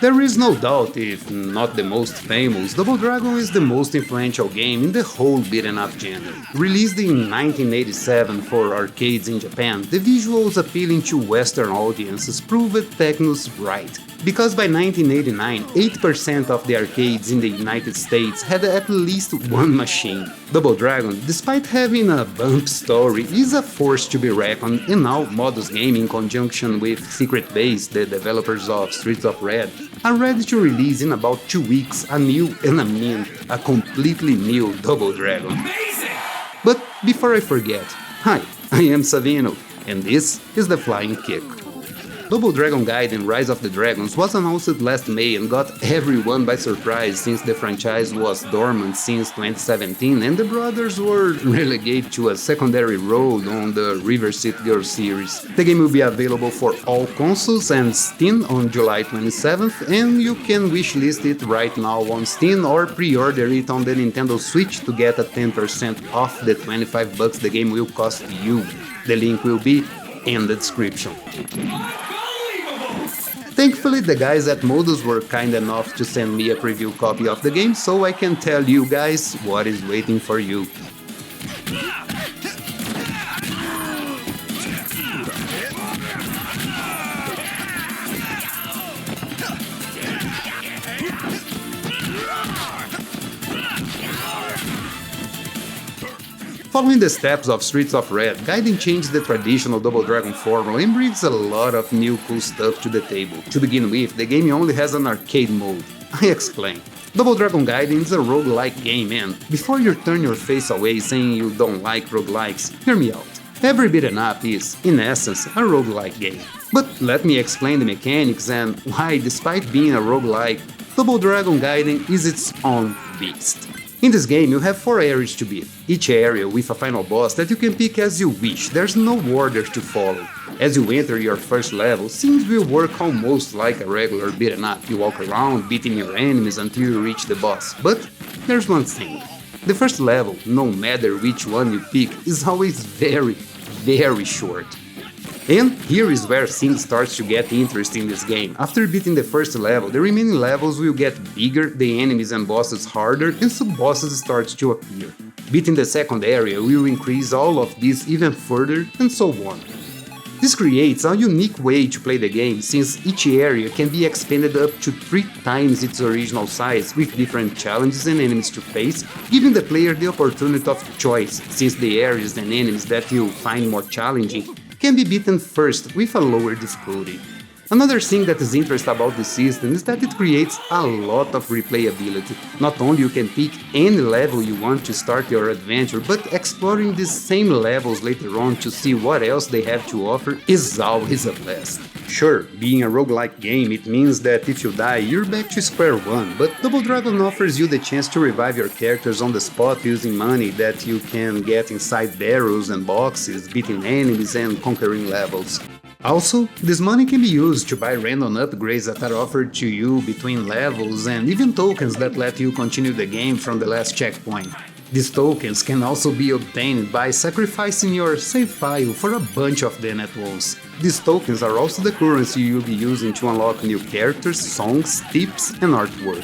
There is no doubt, if not the most famous, Double Dragon is the most influential game in the whole beat-em-up genre. Released in 1987 for arcades in Japan, the visuals appealing to Western audiences proved Technos right. Because by 1989, 8% of the arcades in the United States had at least one machine. Double Dragon, despite having a bump story, is a force to be reckoned, and now Modus Game, in conjunction with Secret Base, the developers of Streets of Rage, are ready to release in about 2 weeks a new and a completely new Double Dragon. Amazing! But before I forget, hi, I am Savino, and this is The Flying Kick. Double Dragon Gaiden Rise of the Dragons was announced last May and got everyone by surprise since the franchise was dormant since 2017 and the brothers were relegated to a secondary role on the River City Girls series. The game will be available for all consoles and Steam on July 27th, and you can wishlist it right now on Steam or pre-order it on the Nintendo Switch to get a 10% off the $25 the game will cost you. The link will be in the description. Thankfully, the guys at Modus were kind enough to send me a preview copy of the game, so I can tell you guys what is waiting for you. Following the steps of Streets of Rage, Gaiden changed the traditional Double Dragon formula and brings a lot of new cool stuff to the table. To begin with, the game only has an arcade mode. I explain. Double Dragon Gaiden is a roguelike game, and before you turn your face away saying you don't like roguelikes, hear me out. Every beat-em-up is, in essence, a roguelike game. But let me explain the mechanics and why, despite being a roguelike, Double Dragon Gaiden is its own beast. In this game, you have 4 areas to beat, each area with a final boss that you can pick as you wish, there's no order to follow. As you enter your first level, things will work almost like a regular beat-em up. You walk around, beating your enemies until you reach the boss. But there's one thing. The first level, no matter which one you pick, is always very short. And here is where things starts to get interesting in this game. After beating the first level, the remaining levels will get bigger, the enemies and bosses harder, and sub-bosses starts to appear. Beating the second area will increase all of this even further, and so on. This creates a unique way to play the game, since each area can be expanded up to 3 times its original size, with different challenges and enemies to face, giving the player the opportunity of choice, since the areas and enemies that you find more challenging can be beaten first with a lower difficulty. Another thing that is interesting about this system is that it creates a lot of replayability. Not only you can pick any level you want to start your adventure, but exploring these same levels later on to see what else they have to offer is always a blast. Sure, being a roguelike game, it means that if you die, you're back to square one, but Double Dragon offers you the chance to revive your characters on the spot using money that you can get inside barrels and boxes, beating enemies and conquering levels. Also, this money can be used to buy random upgrades that are offered to you between levels and even tokens that let you continue the game from the last checkpoint. These tokens can also be obtained by sacrificing your save file for a bunch of them at once. These tokens are also the currency you'll be using to unlock new characters, songs, tips, and artwork.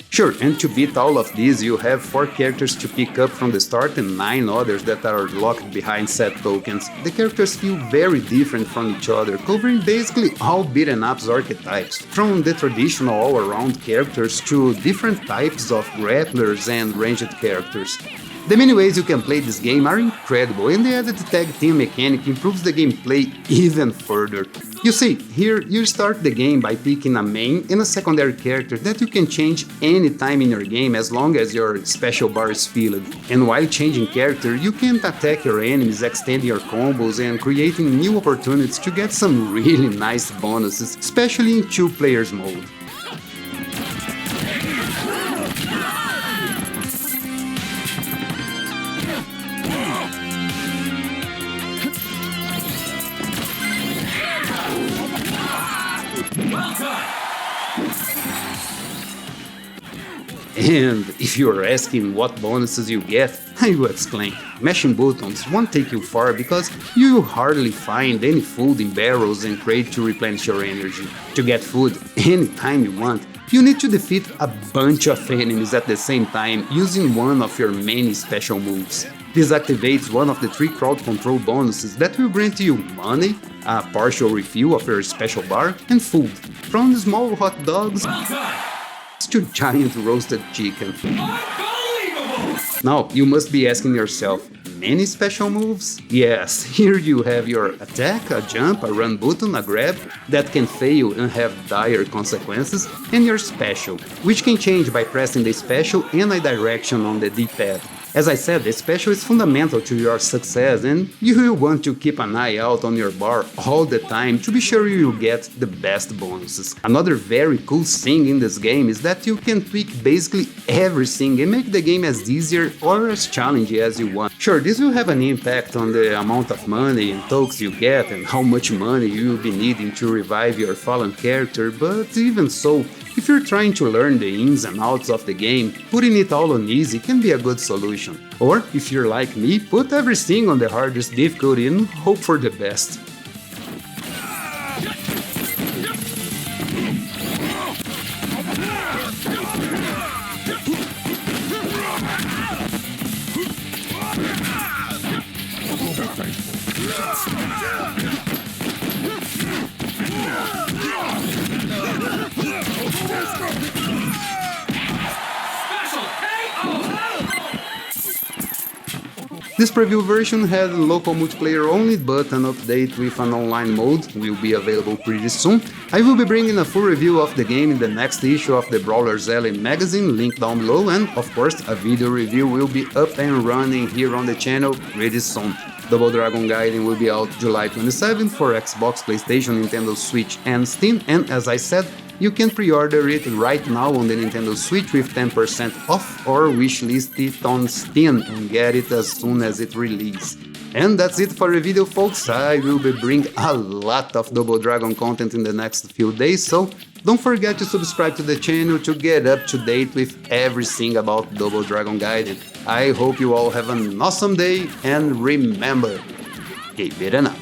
Sure, and to beat all of these, you have 4 characters to pick up from the start and 9 others that are locked behind said tokens. The characters feel very different from each other, covering basically all beat-em-ups archetypes, from the traditional all-around characters to different types of grapplers and ranged characters. The many ways you can play this game are incredible, and the added tag team mechanic improves the gameplay even further. You see, here you start the game by picking a main and a secondary character that you can change any time in your game as long as your special bar is filled. And while changing character, you can attack your enemies, extend your combos and creating new opportunities to get some really nice bonuses, especially in 2 players mode. And if you're asking what bonuses you get, I will explain. Mashing buttons won't take you far because you will hardly find any food in barrels and crates to replenish your energy. To get food anytime you want, you need to defeat a bunch of enemies at the same time using one of your many special moves. This activates one of the 3 crowd control bonuses that will grant you money, a partial refill of your special bar, and food, from small hot dogs to giant roasted chicken. Now, you must be asking yourself, many special moves? Yes, here you have your attack, a jump, a run button, a grab, that can fail and have dire consequences, and your special, which can change by pressing the special and a direction on the D-pad. As I said, the special is fundamental to your success and you will want to keep an eye out on your bar all the time to be sure you will get the best bonuses. Another very cool thing in this game is that you can tweak basically everything and make the game as easier or as challenging as you want. Sure, this will have an impact on the amount of money and tokens you get and how much money you will be needing to revive your fallen character, but even so, if you're trying to learn the ins and outs of the game, putting it all on easy can be a good solution. Or, if you're like me, put everything on the hardest difficulty and hope for the best. This preview version had local multiplayer only, but an update with an online mode will be available pretty soon. I will be bringing a full review of the game in the next issue of the Brawler's Alley magazine, link down below, and of course a video review will be up and running here on the channel pretty soon. Double Dragon Gaiden will be out July 27th for Xbox, PlayStation, Nintendo Switch and Steam, and as I said, you can pre-order it right now on the Nintendo Switch with 10% off or wishlist it on Steam and get it as soon as it releases. And that's it for the video, folks. I will be bringing a lot of Double Dragon content in the next few days, so don't forget to subscribe to the channel to get up to date with everything about Double Dragon Gaiden. I hope you all have an awesome day, and remember, keep it up.